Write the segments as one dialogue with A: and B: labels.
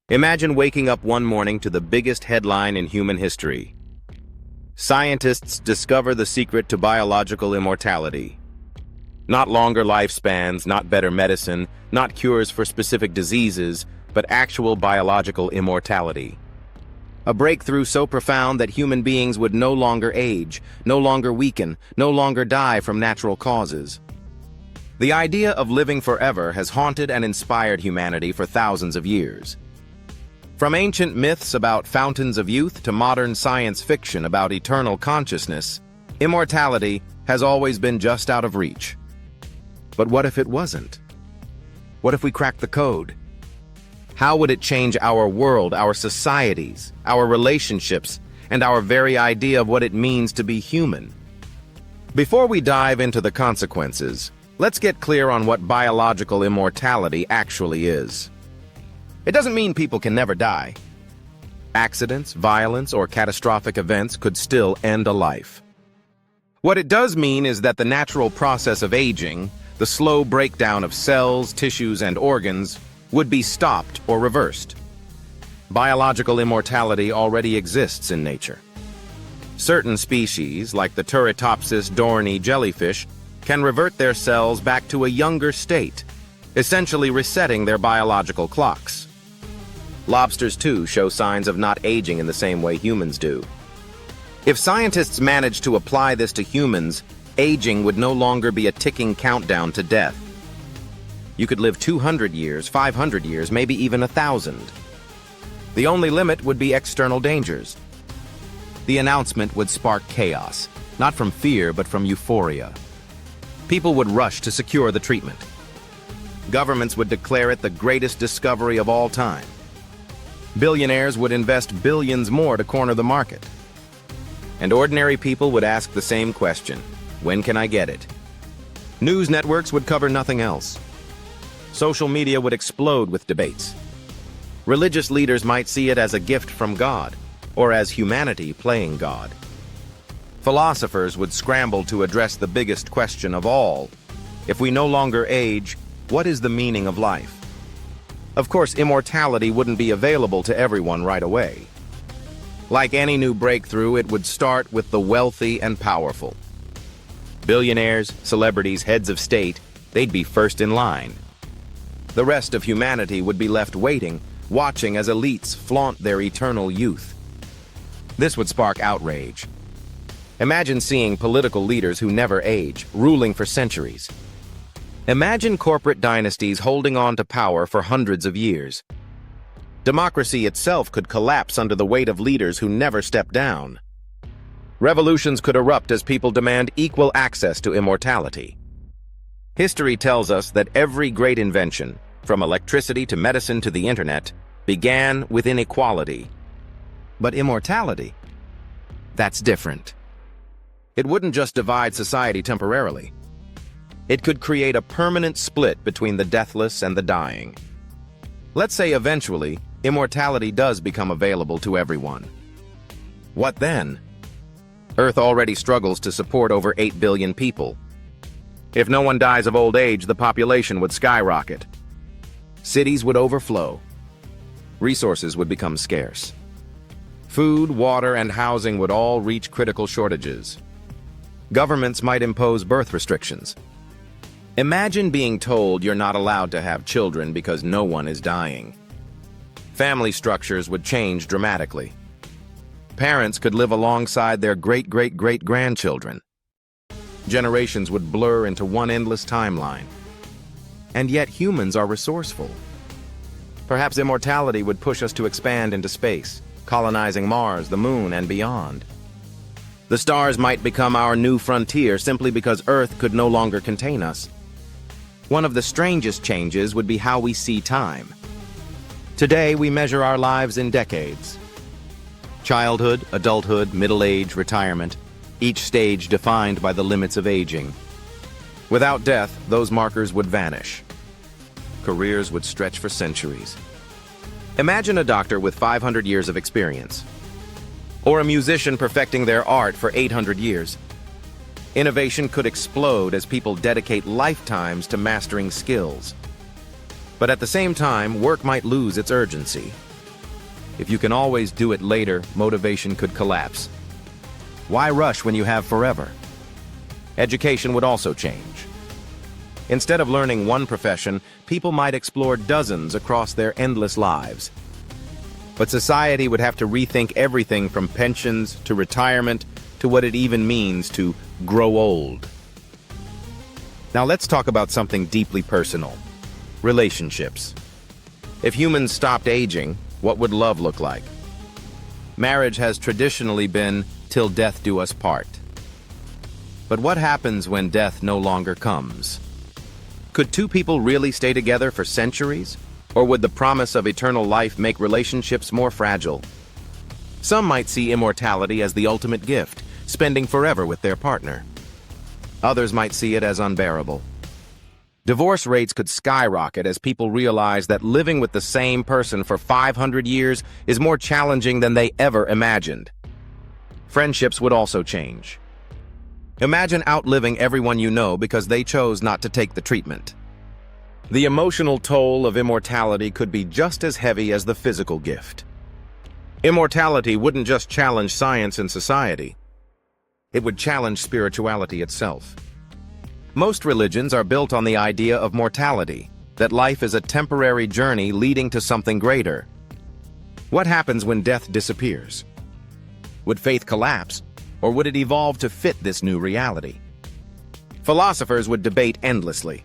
A: Imagine waking up one morning to the biggest headline in human history. Scientists discover the secret to biological immortality. Not longer lifespans, not better medicine, not cures for specific diseases, but actual biological immortality. A breakthrough so profound that human beings would no longer age, no longer weaken, no longer die from natural causes. The idea of living forever has haunted and inspired humanity for thousands of years. From ancient myths about fountains of youth to modern science fiction about eternal consciousness, immortality has always been just out of reach. But what if it wasn't? What if we cracked the code? How would it change our world, our societies, our relationships, and our very idea of what it means to be human? Before we dive into the consequences, let's get clear on what biological immortality actually is. It doesn't mean people can never die. Accidents, violence, or catastrophic events could still end a life. What it does mean is that the natural process of aging, the slow breakdown of cells, tissues, and organs, would be stopped or reversed. Biological immortality already exists in nature. Certain species, like the Turritopsis dohrnii jellyfish, can revert their cells back to a younger state, essentially resetting their biological clocks. Lobsters, too, show signs of not aging in the same way humans do. If scientists managed to apply this to humans, aging would no longer be a ticking countdown to death. You could live 200 years, 500 years, maybe even 1,000. The only limit would be external dangers. The announcement would spark chaos, not from fear but from euphoria. People would rush to secure the treatment. Governments would declare it the greatest discovery of all time. Billionaires would invest billions more to corner the market. And ordinary people would ask the same question: when can I get it? News networks would cover nothing else. Social media would explode with debates. Religious leaders might see it as a gift from God, or as humanity playing God. Philosophers would scramble to address the biggest question of all: if we no longer age, what is the meaning of life? Of course, immortality wouldn't be available to everyone right away. Like any new breakthrough, it would start with the wealthy and powerful. Billionaires, celebrities, heads of state, they'd be first in line. The rest of humanity would be left waiting, watching as elites flaunt their eternal youth. This would spark outrage. Imagine seeing political leaders who never age, ruling for centuries. Imagine corporate dynasties holding on to power for hundreds of years. Democracy itself could collapse under the weight of leaders who never step down. Revolutions could erupt as people demand equal access to immortality. History tells us that every great invention, from electricity to medicine to the internet, began with inequality. But immortality? That's different. It wouldn't just divide society temporarily. It could create a permanent split between the deathless and the dying. Let's say eventually, immortality does become available to everyone. What then? Earth already struggles to support over 8 billion people. If no one dies of old age, the population would skyrocket. Cities would overflow. Resources would become scarce. Food, water, and housing would all reach critical shortages. Governments might impose birth restrictions. Imagine being told you're not allowed to have children because no one is dying. Family structures would change dramatically. Parents could live alongside their great-great-great-grandchildren. Generations would blur into one endless timeline. And yet humans are resourceful. Perhaps immortality would push us to expand into space, colonizing Mars, the Moon, and beyond. The stars might become our new frontier simply because Earth could no longer contain us. One of the strangest changes would be how we see time. Today, we measure our lives in decades. Childhood, adulthood, middle age, retirement, each stage defined by the limits of aging. Without death, those markers would vanish. Careers would stretch for centuries. Imagine a doctor with 500 years of experience, or a musician perfecting their art for 800 years. Innovation could explode as people dedicate lifetimes to mastering skills. But at the same time, work might lose its urgency. If you can always do it later, motivation could collapse. Why rush when you have forever? Education would also change. Instead of learning one profession, people might explore dozens across their endless lives. But society would have to rethink everything from pensions to retirement to what it even means to grow old. Now let's talk about something deeply personal: relationships. If humans stopped aging, what would love look like? Marriage has traditionally been till death do us part. But what happens when death no longer comes? Could two people really stay together for centuries? Or would the promise of eternal life make relationships more fragile? Some might see immortality as the ultimate gift, spending forever with their partner. Others might see it as unbearable. Divorce rates could skyrocket as people realize that living with the same person for 500 years is more challenging than they ever imagined. Friendships would also change. Imagine outliving everyone you know because they chose not to take the treatment. The emotional toll of immortality could be just as heavy as the physical gift. Immortality wouldn't just challenge science and society. It would challenge spirituality itself. Most religions are built on the idea of mortality, that life is a temporary journey leading to something greater. What happens when death disappears? Would faith collapse, or would it evolve to fit this new reality? Philosophers would debate endlessly.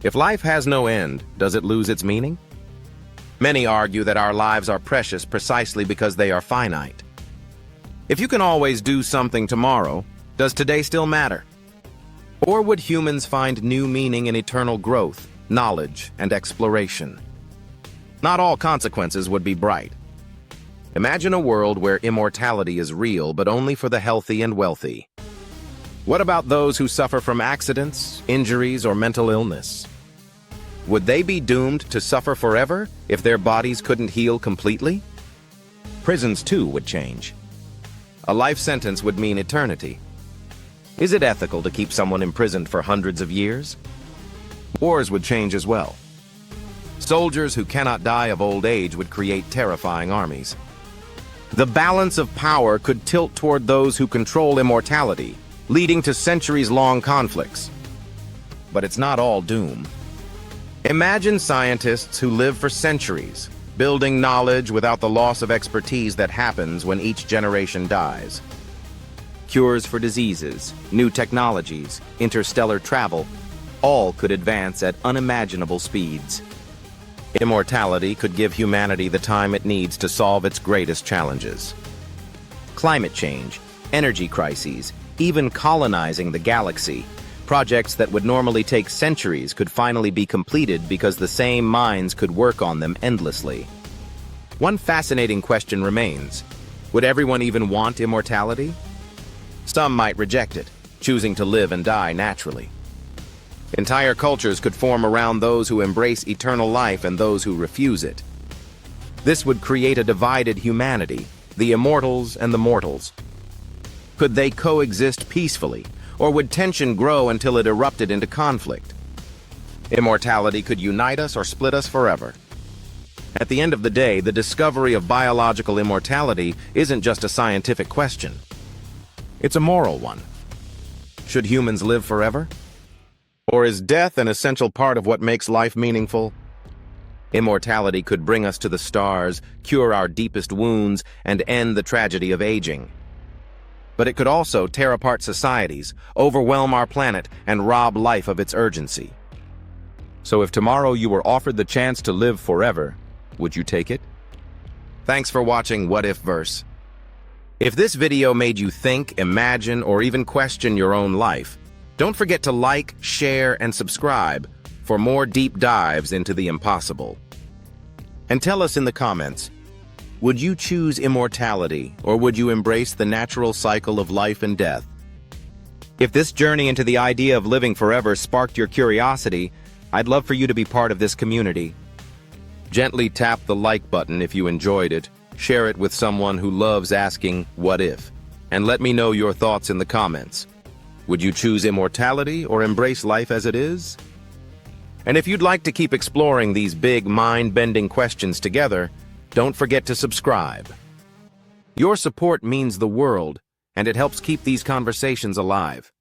A: If life has no end, does it lose its meaning? Many argue that our lives are precious precisely because they are finite. If you can always do something tomorrow, does today still matter? Or would humans find new meaning in eternal growth, knowledge, and exploration? Not all consequences would be bright. Imagine a world where immortality is real, but only for the healthy and wealthy. What about those who suffer from accidents, injuries, or mental illness? Would they be doomed to suffer forever if their bodies couldn't heal completely? Prisons, too, would change. A life sentence would mean eternity. Is it ethical to keep someone imprisoned for hundreds of years? Wars would change as well. Soldiers who cannot die of old age would create terrifying armies. The balance of power could tilt toward those who control immortality, leading to centuries-long conflicts. But it's not all doom. Imagine scientists who live for centuries, building knowledge without the loss of expertise that happens when each generation dies. Cures for diseases, new technologies, interstellar travel, all could advance at unimaginable speeds. Immortality could give humanity the time it needs to solve its greatest challenges. Climate change, energy crises, even colonizing the galaxy, projects that would normally take centuries could finally be completed because the same minds could work on them endlessly. One fascinating question remains: would everyone even want immortality? Some might reject it, choosing to live and die naturally. Entire cultures could form around those who embrace eternal life and those who refuse it. This would create a divided humanity, the immortals and the mortals. Could they coexist peacefully, or would tension grow until it erupted into conflict? Immortality could unite us or split us forever. At the end of the day, the discovery of biological immortality isn't just a scientific question. It's a moral one. Should humans live forever? Or is death an essential part of what makes life meaningful? Immortality could bring us to the stars, cure our deepest wounds, and end the tragedy of aging. But it could also tear apart societies, overwhelm our planet, and rob life of its urgency. So if tomorrow you were offered the chance to live forever, would you take it? Thanks for watching What If Verse. If this video made you think, imagine, or even question your own life, don't forget to like, share, and subscribe for more deep dives into the impossible. And tell us in the comments, would you choose immortality, or would you embrace the natural cycle of life and death? If this journey into the idea of living forever sparked your curiosity, I'd love for you to be part of this community. Gently tap the like button if you enjoyed it, share it with someone who loves asking, what if? And let me know your thoughts in the comments. Would you choose immortality or embrace life as it is? And if you'd like to keep exploring these big, mind-bending questions together, Don't forget to subscribe. Your support means the world, and it helps keep these conversations alive.